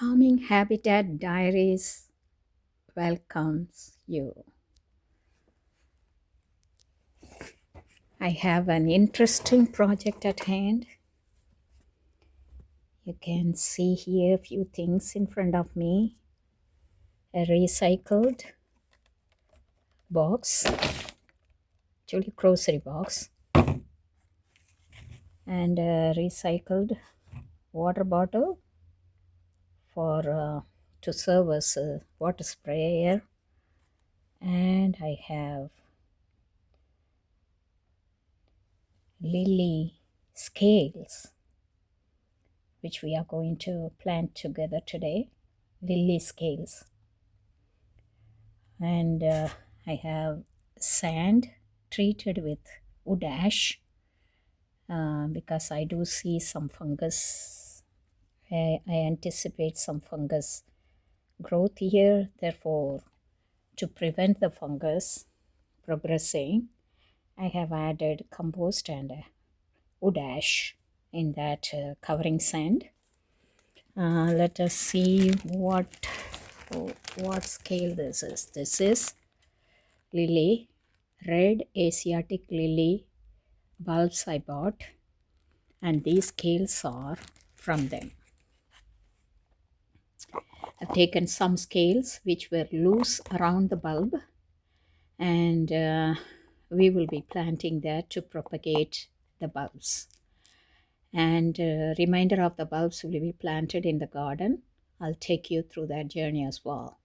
Calming Habitat Diaries welcomes you. I have an interesting project at hand. You can see here a few things in front of me. A recycled box, actually grocery box, and a recycled water bottle for to serve as a water sprayer. And I have Lilly Scales, which we are going to plant together today. Lilly Scales. And I have sand treated with wood ash because I do see some fungus. I anticipate some fungus growth here. Therefore, to prevent the fungus progressing, I have added compost and wood ash in that covering sand. Let us see what scale this is. This is Lilly, red Asiatic lily bulbs I bought, and these scales are from them. I've taken some scales which were loose around the bulb, and we will be planting that to propagate the bulbs. And remainder of the bulbs will be planted in the garden. I'll take you through that journey as well.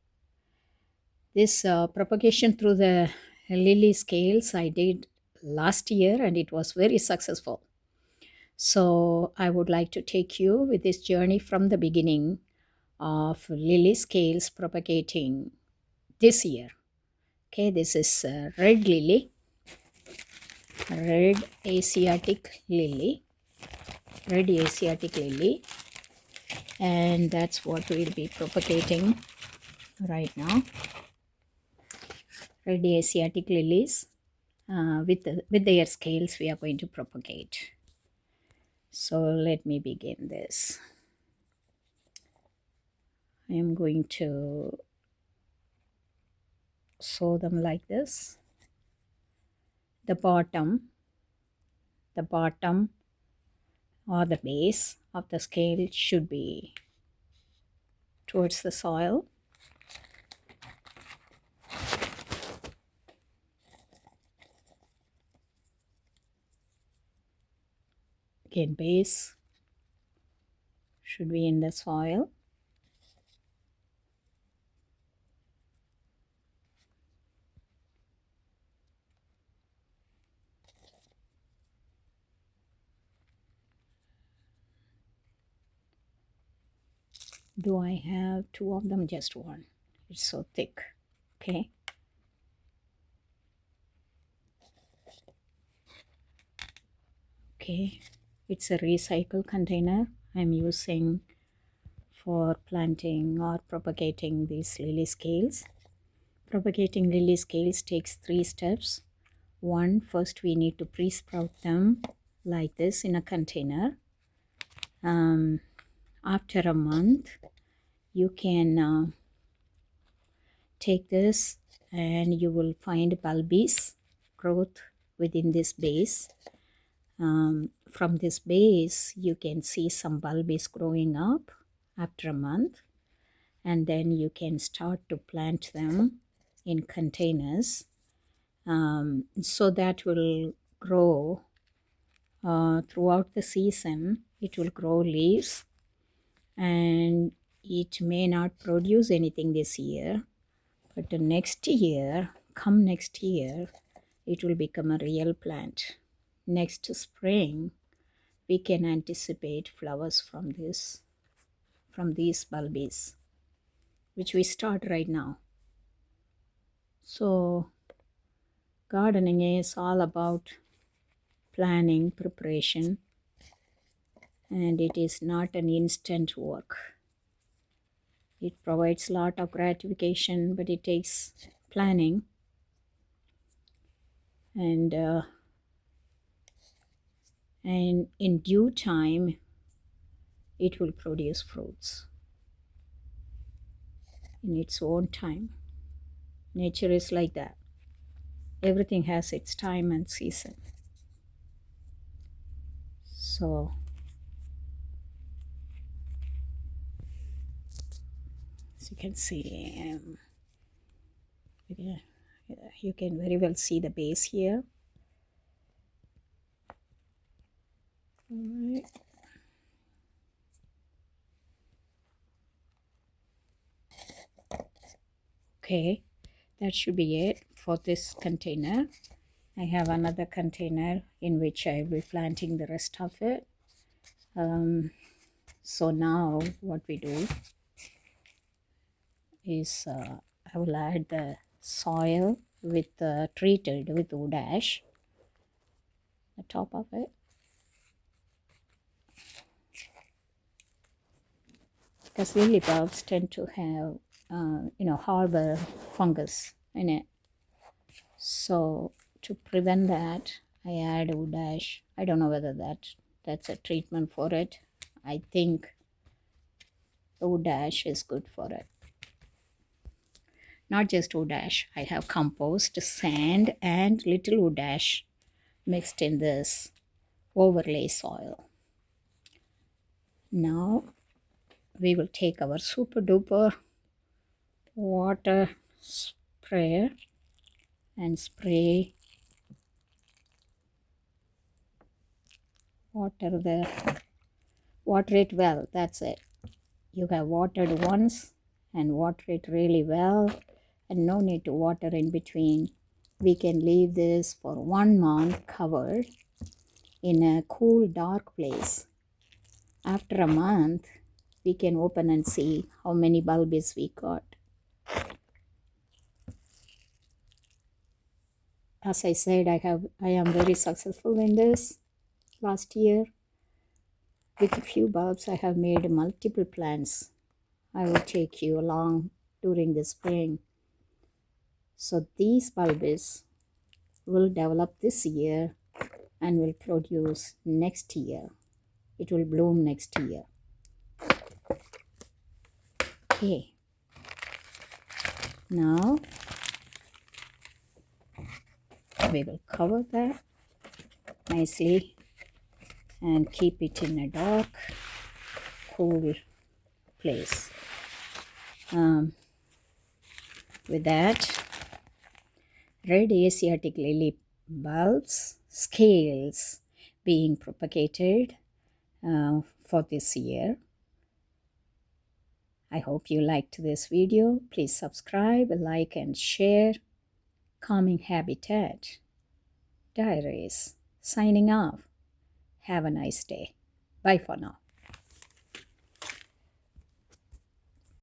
This propagation through the Lilly scales I did last year, and it was very successful. So I would like to take you with this journey from the beginning of Lilly scales propagating this year. Okay, this is red lily, red Asiatic lily, and that's what we'll be propagating right now. Red Asiatic lilies with their scales we are going to propagate. So let me begin this. I am going to sow them like this. The bottom or the base of the scale should be towards the soil. Again, base should be in the soil. Do I have two of them? Just one. It's so thick. Okay. Okay. It's a recycle container I'm using for planting or propagating these lily scales. Propagating lily scales takes 3 steps. One, first we need to pre-sprout them like this in a container. After a month, you can take this and you will find bulbous growth within this base. From this base, you can see some bulbous growing up after a month, and then you can start to plant them in containers. So that will grow throughout the season. It will grow leaves, and it may not produce anything this year, but the next year, it will become a real plant. Next spring, we can anticipate flowers from these bulbs, which we start right now. So gardening is all about planning, preparation, and it is not an instant work. It provides a lot of gratification, but it takes planning, and in due time it will produce fruits. in its own time. Nature is like that. Everything has its time and season. So as you can see, you can very well see the base here. All right. Okay, that should be it for this container. I have another container in which I will be planting the rest of it. So now what we do is I will add the soil with treated with wood ash, the top of it. Because lily bulbs tend to have, harbor fungus in it. So to prevent that, I add wood ash. I don't know whether that's a treatment for it. I think the wood ash is good for it. Not just wood ash. I have compost, sand, and little wood ash mixed in this overlay soil. Now we will take our super duper water sprayer and spray water it well. That's it. You have watered once and water it really well, and no need to water in between. We can leave this for 1 month covered in a cool dark place. After a month we can open and see how many bulbs we got. As I said, I am very successful in this. Last year, with a few bulbs, I have made multiple plants. I will take you along during the spring. So these bulbs will develop this year and will produce next year. It will bloom next year. Okay. Now we will cover that nicely and keep it in a dark, cool place. With that, red Asiatic lily bulbs, scales being propagated for this year. I hope you liked this video. Please subscribe, like, and share. Calming Habitat Diaries signing off. Have a nice day. Bye for now.